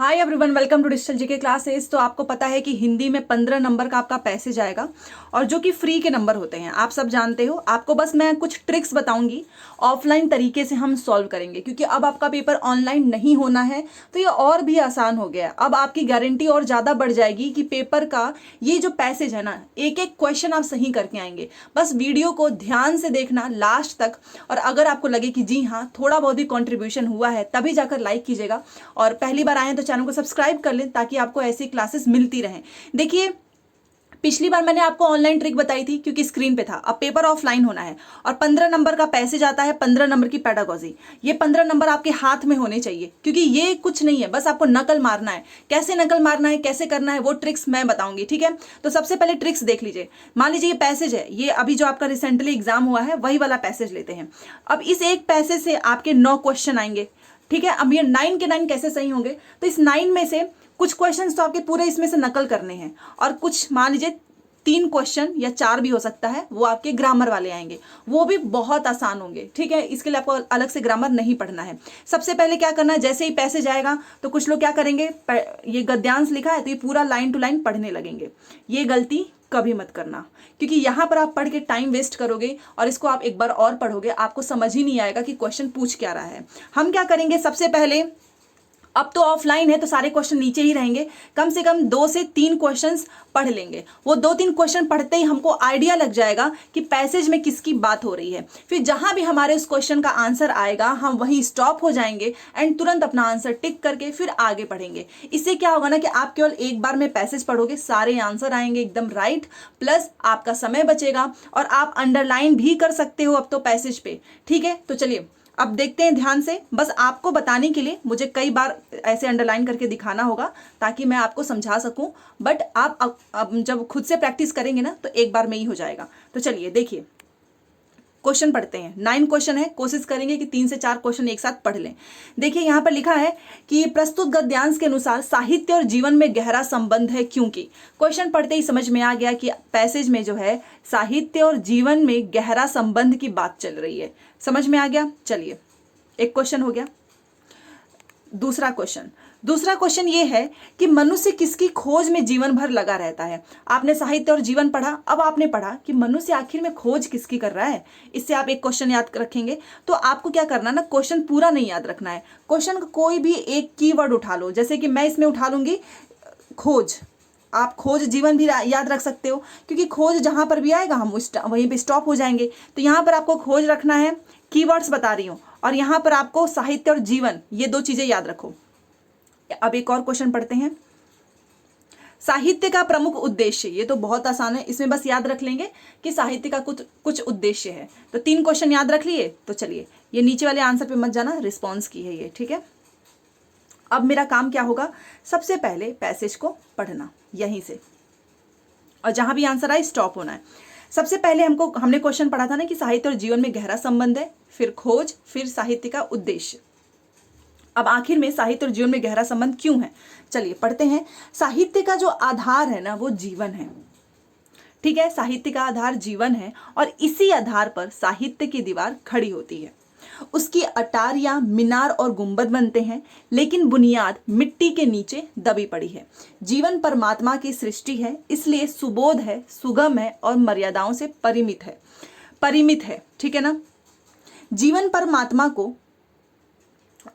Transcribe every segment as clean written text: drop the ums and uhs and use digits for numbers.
Hi everyone, welcome to digital GK classes. तो आपको पता है कि हिंदी में 15 नंबर का आपका पैसेज आएगा और जो कि फ्री के नंबर होते हैं, आप सब जानते हो। आपको बस मैं कुछ ट्रिक्स बताऊंगी, ऑफलाइन तरीके से हम सॉल्व करेंगे, क्योंकि अब आपका पेपर ऑनलाइन नहीं होना है तो ये और भी आसान हो गया है। अब आपकी गारंटी और ज़्यादा बढ़ जाएगी कि पेपर का ये जो पैसेज है ना, एक एक क्वेश्चन आप सही करके आएंगे। बस वीडियो को ध्यान से देखना लास्ट तक, और अगर आपको लगे कि जी हाँ थोड़ा बहुत भी कॉन्ट्रीब्यूशन हुआ है तभी जाकर लाइक कीजिएगा, और पहली बार आए तो चैनल को सब्सक्राइब कर लें ताकि आपको ऐसी क्लासेस मिलती रहें। देखिए, पिछली बार मैंने आपको ऑनलाइन ट्रिक बताई थी क्योंकि स्क्रीन पे था। अब पेपर ऑफलाइन होना है और 15 नंबर का पैसेज आता है, 15 नंबर की पेडागोजी। ये 15 नंबर आपके हाथ में होने चाहिए, क्योंकि ये कुछ नहीं है, बस आपको नकल मारना है। कैसे नकल मारना है, कैसे करना है, वो ट्रिक्स मैं बताऊंगी, ठीक है। तो सबसे पहले ट्रिक्स देख लीजिए। मान लीजिए ये पैसेज है, ये अभी जो आपका रिसेंटली एग्जाम हुआ है वही वाला पैसेज लेते हैं। अब इस एक पैसेज से आपके 9 क्वेश्चन आएंगे, ठीक है। अब ये 9 के 9 कैसे सही होंगे, तो इस 9 में से कुछ क्वेश्चंस तो आपके पूरे इसमें से नकल करने हैं, और कुछ मान लीजिए 3 क्वेश्चन या 4 भी हो सकता है, वो आपके ग्रामर वाले आएंगे, वो भी बहुत आसान होंगे, ठीक है। इसके लिए आपको अलग से ग्रामर नहीं पढ़ना है। सबसे पहले क्या करना है, जैसे ही पैसेज आएगा तो कुछ लोग क्या करेंगे, ये गद्यांश लिखा है तो ये पूरा लाइन टू लाइन पढ़ने लगेंगे। ये गलती कभी मत करना, क्योंकि यहां पर आप पढ़ के टाइम वेस्ट करोगे और इसको आप एक बार और पढ़ोगे, आपको समझ ही नहीं आएगा कि क्वेश्चन पूछ क्या रहा है। हम क्या करेंगे, सबसे पहले, अब तो ऑफलाइन है तो सारे क्वेश्चन नीचे ही रहेंगे, कम से कम 2 से 3 क्वेश्चंस पढ़ लेंगे। वो 2-3 क्वेश्चन पढ़ते ही हमको आइडिया लग जाएगा कि पैसेज में किसकी बात हो रही है। फिर जहां भी हमारे उस क्वेश्चन का आंसर आएगा हम वहीं स्टॉप हो जाएंगे एंड तुरंत अपना आंसर टिक करके फिर आगे पढ़ेंगे। इससे क्या होगा ना कि आप केवल एक बार में पैसेज पढ़ोगे, सारे आंसर आएंगे एकदम राइट, प्लस आपका समय बचेगा और आप अंडरलाइन भी कर सकते हो अब तो पैसेज पे, ठीक है। तो चलिए अब देखते हैं ध्यान से। बस आपको बताने के लिए मुझे कई बार ऐसे अंडरलाइन करके दिखाना होगा ताकि मैं आपको समझा सकूं, बट आप अब जब खुद से प्रैक्टिस करेंगे ना तो एक बार में ही हो जाएगा। तो चलिए देखिए, क्वेश्चन पढ़ते हैं। 9 क्वेश्चन है, कोशिश करेंगे कि 3 से 4 क्वेश्चन एक साथ पढ़ लें। देखिए यहाँ पर लिखा है कि प्रस्तुत गद्यांश के अनुसार साहित्य और जीवन में गहरा संबंध है, क्योंकि क्वेश्चन पढ़ते ही समझ में आ गया कि पैसेज में जो है साहित्य और जीवन में गहरा संबंध की बात चल रही है। समझ में आ गया। चलिए, एक क्वेश्चन हो गया। दूसरा क्वेश्चन ये है कि मनुष्य किसकी खोज में जीवन भर लगा रहता है। आपने साहित्य और जीवन पढ़ा, अब आपने पढ़ा कि मनुष्य आखिर में खोज किसकी कर रहा है। इससे आप एक क्वेश्चन याद रखेंगे। तो आपको क्या करना ना, क्वेश्चन पूरा नहीं याद रखना है, क्वेश्चन का कोई भी एक कीवर्ड उठा लो। जैसे कि मैं इसमें उठा लूंगी खोज, आप खोज जीवन भी याद रख सकते हो, क्योंकि खोज जहां पर भी आएगा हम वहीं पे स्टॉप हो जाएंगे। तो यहां पर आपको खोज रखना है, कीवर्ड्स बता रही हूं, और यहां पर आपको साहित्य और जीवन, ये 2 चीजें याद रखो। अब एक और क्वेश्चन पढ़ते हैं। साहित्य का प्रमुख उद्देश्य, ये तो बहुत आसान है, इसमें बस याद रख लेंगे कि साहित्य का कुछ उद्देश्य है। तो 3 क्वेश्चन याद रख लिए। तो चलिए, ये नीचे वाले आंसर पे मत जाना, रिस्पॉन्स की है ये, ठीक है। अब मेरा काम क्या होगा, सबसे पहले पैसेज को पढ़ना यहीं से, और जहां भी आंसर आए स्टॉप होना है। सबसे पहले हमने क्वेश्चन पढ़ा था ना कि साहित्य और जीवन में गहरा संबंध है, फिर खोज, फिर साहित्य का उद्देश्य। अब आखिर में साहित्य और जीवन में गहरा संबंध क्यों है, चलिए पढ़ते हैं। साहित्य का जो आधार है ना वो जीवन है, ठीक है। साहित्य का आधार जीवन है और इसी आधार पर साहित्य की दीवार खड़ी होती है। उसकी अटारियां, मीनार और गुंबद बनते हैं, लेकिन बुनियाद मिट्टी के नीचे दबी पड़ी है। जीवन परमात्मा की सृष्टि है, इसलिए सुबोध है, सुगम है और मर्यादाओं से परिमित है, ठीक है ना। जीवन परमात्मा को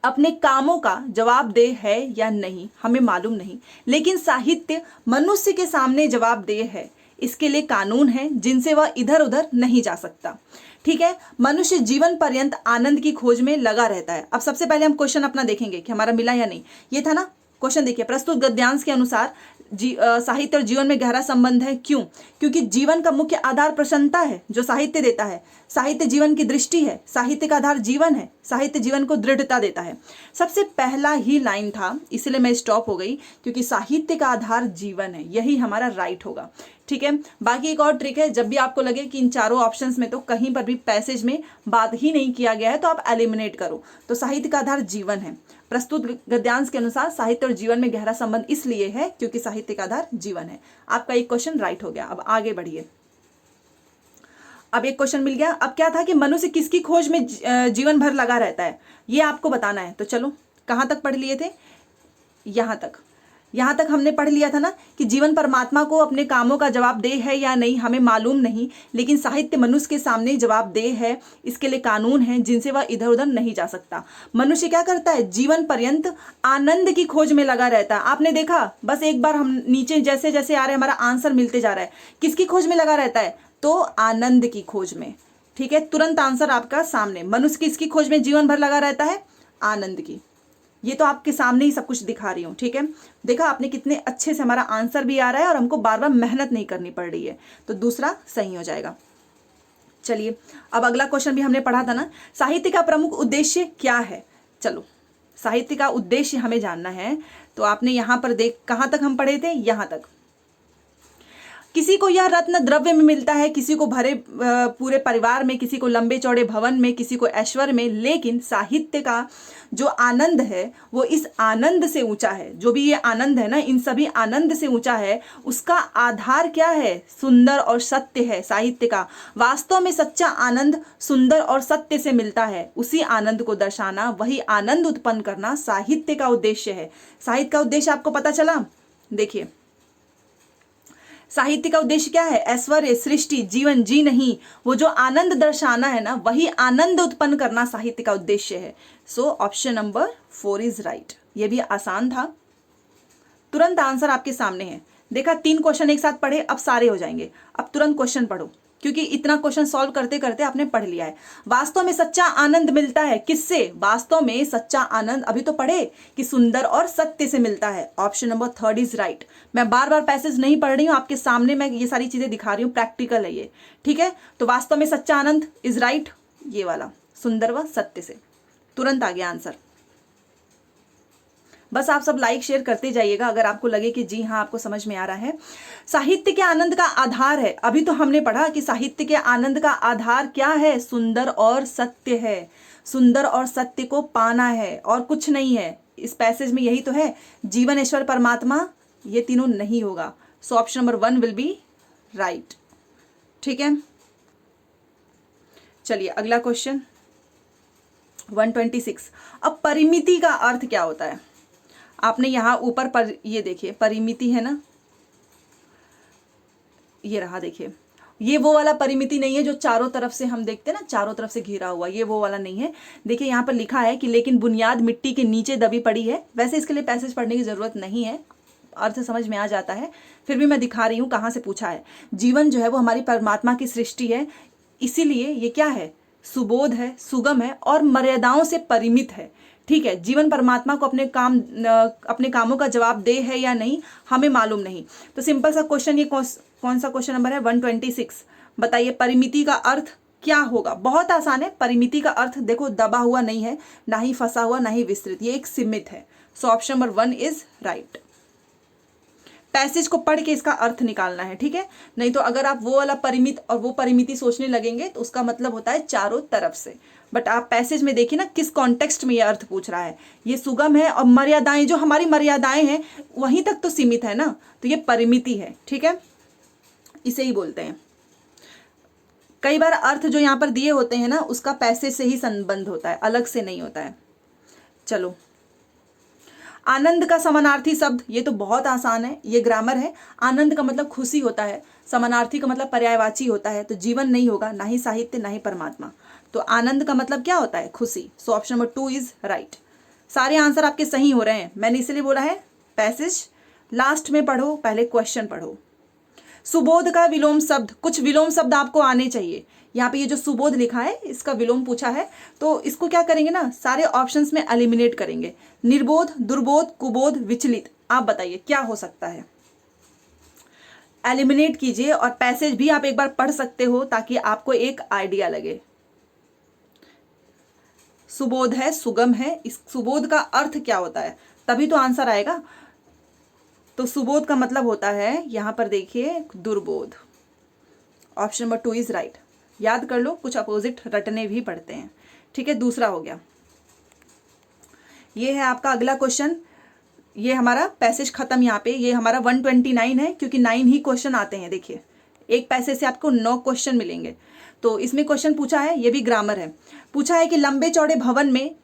अपने कामों का जवाबदेह है या नहीं हमें मालूम नहीं, लेकिन साहित्य मनुष्य के सामने जवाबदेह है। इसके लिए कानून है जिनसे वह इधर उधर नहीं जा सकता, ठीक है। मनुष्य जीवन पर्यंत आनंद की खोज में लगा रहता है। अब सबसे पहले हम क्वेश्चन अपना देखेंगे कि हमारा मिला या नहीं। ये था ना क्वेश्चन, देखिए, प्रस्तुत गद्यांश के अनुसार साहित्य और जीवन में गहरा संबंध है, क्यों? क्योंकि जीवन का मुख्य आधार प्रसन्नता है जो साहित्य देता है। साहित्य जीवन की दृष्टि है, साहित्य का आधार जीवन है, साहित्य जीवन को दृढ़ता देता है। सबसे पहला ही लाइन था, इसलिए मैं स्टॉप हो गई, क्योंकि साहित्य का आधार जीवन है, यही हमारा राइट होगा, ठीक है। बाकी एक और ट्रिक है, जब भी आपको लगे कि इन चारों ऑप्शंस में तो कहीं पर भी पैसेज में बात ही नहीं किया गया है तो आप एलिमिनेट करो। तो साहित्य का आधार जीवन है। प्रस्तुत गद्यांश के अनुसार साहित्य और जीवन में गहरा संबंध इसलिए है क्योंकि साहित्य का आधार जीवन है। आपका एक क्वेश्चन राइट हो गया। अब आगे बढ़िए। अब एक क्वेश्चन मिल गया। अब क्या था कि मनुष्य किसकी खोज में जीवन भर लगा रहता है, ये आपको बताना है। तो चलो, कहां तक पढ़ लिए थे, यहाँ तक हमने पढ़ लिया था ना कि जीवन परमात्मा को अपने कामों का जवाबदेह है या नहीं हमें मालूम नहीं, लेकिन साहित्य मनुष्य के सामने जवाबदेह है। इसके लिए कानून हैं जिनसे वह इधर उधर नहीं जा सकता। मनुष्य क्या करता है, जीवन पर्यंत आनंद की खोज में लगा रहता है। आपने देखा, बस एक बार हम नीचे जैसे जैसे आ रहे हैं हमारा आंसर मिलते जा रहा है, किसकी खोज में लगा रहता है, तो आनंद की खोज में। ठीक है, तुरंत आंसर आपका सामने। मनुष्य किसकी खोज में जीवन भर लगा रहता है, आनंद की। ये तो आपके सामने ही सब कुछ दिखा रही हूँ। ठीक है, देखा आपने कितने अच्छे से हमारा आंसर भी आ रहा है और हमको बार बार मेहनत नहीं करनी पड़ रही है, तो दूसरा सही हो जाएगा। चलिए अब अगला क्वेश्चन भी हमने पढ़ा था ना, साहित्य का प्रमुख उद्देश्य क्या है। चलो साहित्य का उद्देश्य हमें जानना है, तो आपने यहाँ पर देख, कहाँ तक हम पढ़े थे, यहाँ तक। किसी को यह रत्न द्रव्य में मिलता है, किसी को भरे पूरे परिवार में, किसी को लंबे चौड़े भवन में, किसी को ऐश्वर्य में, लेकिन साहित्य का जो आनंद है वो इस आनंद से ऊंचा है। जो भी ये आनंद है ना, इन सभी आनंद से ऊंचा है। उसका आधार क्या है, सुंदर और सत्य है। साहित्य का वास्तव में सच्चा आनंद सुंदर और सत्य से मिलता है। उसी आनंद को दर्शाना, वही आनंद उत्पन्न करना साहित्य का उद्देश्य है। साहित्य का उद्देश्य आपको पता चला। देखिए साहित्य का उद्देश्य क्या है, ऐश्वर्य, सृष्टि, जीवन जी नहीं, वो जो आनंद दर्शाना है ना, वही आनंद उत्पन्न करना साहित्य का उद्देश्य है। So option number 4 is right. ये भी आसान था, तुरंत आंसर आपके सामने है। देखा 3 क्वेश्चन एक साथ पढ़े, अब सारे हो जाएंगे। अब तुरंत क्वेश्चन पढ़ो, क्योंकि इतना क्वेश्चन सॉल्व करते करते आपने पढ़ लिया है। वास्तव में सच्चा आनंद मिलता है किससे, वास्तव में सच्चा आनंद अभी तो पढ़े कि सुंदर और सत्य से मिलता है। Option number 3 is right. मैं बार बार पैसेज नहीं पढ़ रही हूँ, आपके सामने मैं ये सारी चीजें दिखा रही हूँ, प्रैक्टिकल है ये। ठीक है, तो वास्तव में सच्चा आनंद इज राइट, ये वाला सुंदर व सत्य से। तुरंत आ गया आंसर। बस आप सब लाइक शेयर करते जाइएगा अगर आपको लगे कि जी हाँ आपको समझ में आ रहा है। साहित्य के आनंद का आधार है, अभी तो हमने पढ़ा कि साहित्य के आनंद का आधार क्या है, सुंदर और सत्य है। सुंदर और सत्य को पाना है और कुछ नहीं है। इस पैसेज में यही तो है, जीवन, ईश्वर, परमात्मा, ये तीनों नहीं होगा। So option number 1 will be right. ठीक है, चलिए अगला क्वेश्चन 126। अब परिमिति का अर्थ क्या होता है। आपने यहां ऊपर पर ये देखिए परिमिति है ना, ये रहा। देखिए ये वो वाला परिमिति नहीं है जो चारों तरफ से हम देखते हैं ना, चारों तरफ से घिरा हुआ, ये वो वाला नहीं है। देखिए यहाँ पर लिखा है कि लेकिन बुनियाद मिट्टी के नीचे दबी पड़ी है। वैसे इसके लिए पैसेज पढ़ने की जरूरत नहीं है, अर्थ समझ में आ जाता है, फिर भी मैं दिखा रही हूँ कहाँ से पूछा है। जीवन जो है वो हमारी परमात्मा की सृष्टि है, इसीलिए ये क्या है, सुबोध है, सुगम है और मर्यादाओं से परिमित है। ठीक है, जीवन परमात्मा को अपने कामों का जवाब दे है या नहीं हमें मालूम नहीं। तो सिंपल सा क्वेश्चन, ये कौन सा क्वेश्चन नंबर है 126। बताइए परिमिति का अर्थ क्या होगा। बहुत आसान है। परिमिति का अर्थ देखो दबा हुआ नहीं है, ना ही फंसा हुआ, ना ही विस्तृत, ये एक सीमित है। So option number 1 is right. Passage को पढ़ के इसका अर्थ निकालना है, ठीक है। नहीं तो अगर आप वो वाला परिमित और वो परिमिति सोचने लगेंगे तो उसका मतलब होता है चारों तरफ से। बट आप पैसेज में देखिए ना किस कॉन्टेक्स्ट में ये अर्थ पूछ रहा है। ये सुगम है और मर्यादाएं, जो हमारी मर्यादाएं हैं वहीं तक तो सीमित है ना, तो ये परिमिति है। ठीक है, इसे ही बोलते हैं। कई बार अर्थ जो यहाँ पर दिए होते हैं ना उसका पैसेज से ही संबंध होता है, अलग से नहीं होता है। चलो आनंद का समानार्थी शब्द, ये तो बहुत आसान है, ये ग्रामर है। आनंद का मतलब खुशी होता है, समानार्थी का मतलब पर्यायवाची होता है, तो जीवन नहीं होगा, ना ही साहित्य ना ही परमात्मा। तो आनंद का मतलब क्या होता है, खुशी। So option number 2 is right. सारे आंसर आपके सही हो रहे हैं, मैंने इसलिए बोला है पैसेज लास्ट में पढ़ो, पहले क्वेश्चन पढ़ो। सुबोध का विलोम शब्द, कुछ विलोम शब्द आपको आने चाहिए। यहाँ पे ये जो सुबोध लिखा है इसका विलोम पूछा है, तो इसको क्या करेंगे ना, सारे ऑप्शंस में एलिमिनेट करेंगे। निर्बोध, दुर्बोध, कुबोध, विचलित, आप बताइए क्या हो सकता है। एलिमिनेट कीजिए और पैसेज भी आप एक बार पढ़ सकते हो ताकि आपको एक आइडिया लगे। सुबोध है, सुगम है, इस सुबोध का अर्थ क्या होता है, तभी तो आंसर आएगा। तो सुबोध का मतलब होता है, यहां पर देखिए दुर्बोध। Option number 2 is right. याद कर लो, कुछ अपोजिट रटने भी पड़ते हैं। ठीक है, दूसरा हो गया। ये है आपका अगला क्वेश्चन। ये हमारा पैसेज खत्म यहाँ पे। ये हमारा 129 है, क्योंकि 9 ही क्वेश्चन आते हैं। देखिए एक पैसेज से आपको 9 क्वेश्चन मिलेंगे। तो इसमें क्वेश्चन पूछा है, ये भी ग्रामर है। पूछा है कि लंबे चौड़े भवन में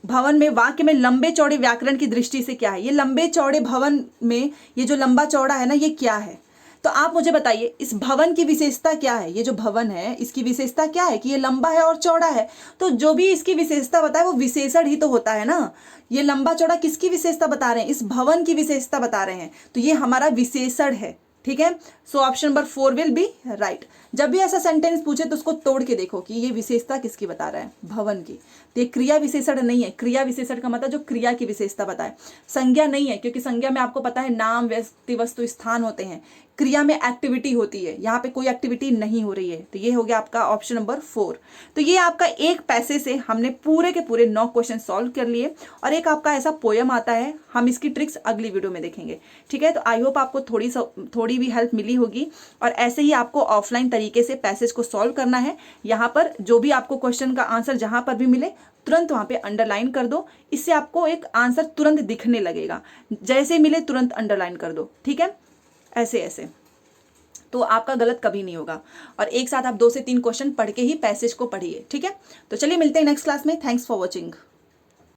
भवन में वाक्य में लंबे चौड़े व्याकरण की दृष्टि से क्या है। ये लंबे चौड़े भवन में ये जो लंबा चौड़ा है ना, ये क्या है। तो आप मुझे बताइए इस भवन की विशेषता क्या है। ये जो भवन है इसकी विशेषता क्या है कि ये लंबा है और चौड़ा है। तो जो भी इसकी विशेषता बताए वो विशेषण ही तो होता है ना। ये लंबा चौड़ा किसकी विशेषता बता रहे हैं, इस भवन की विशेषता बता रहे हैं, तो ये हमारा विशेषण है। ठीक है, so option number 4 will be right. जब भी ऐसा सेंटेंस पूछे तो उसको तोड़ के देखो कि ये विशेषता किसकी बता रहा है, भवन की। तो ये क्रिया विशेषण नहीं है। क्रिया विशेषण का मतलब जो क्रिया की विशेषता बताए। संज्ञा नहीं है, क्योंकि संज्ञा में आपको पता है नाम, व्यक्ति, वस्तु, स्थान होते हैं। क्रिया में एक्टिविटी होती है, यहाँ पे कोई एक्टिविटी नहीं हो रही है। तो ये हो गया आपका ऑप्शन नंबर 4। तो ये आपका एक पैसे से हमने पूरे के पूरे 9 क्वेश्चन सॉल्व कर लिए। और एक आपका ऐसा पोयम आता है, हम इसकी ट्रिक्स अगली वीडियो में देखेंगे। ठीक है, तो आई होप आपको थोड़ी भी हेल्प मिली होगी। और ऐसे ही आपको ऑफलाइन तरीके से पैसेज को सॉल्व करना है। यहाँ पर जो भी आपको क्वेश्चन का आंसर जहाँ पर भी मिले तुरंत वहाँ पे अंडरलाइन कर दो। इससे आपको एक आंसर तुरंत दिखने लगेगा। जैसे मिले तुरंत अंडरलाइन कर दो। ठीक है, ऐसे ऐसे तो आपका गलत कभी नहीं होगा। और एक साथ आप 2 से 3 क्वेश्चन पढ़ के ही पैसेज को पढ़िए। ठीक है, तो चलिए मिलते हैं नेक्स्ट क्लास में। Thanks for watching.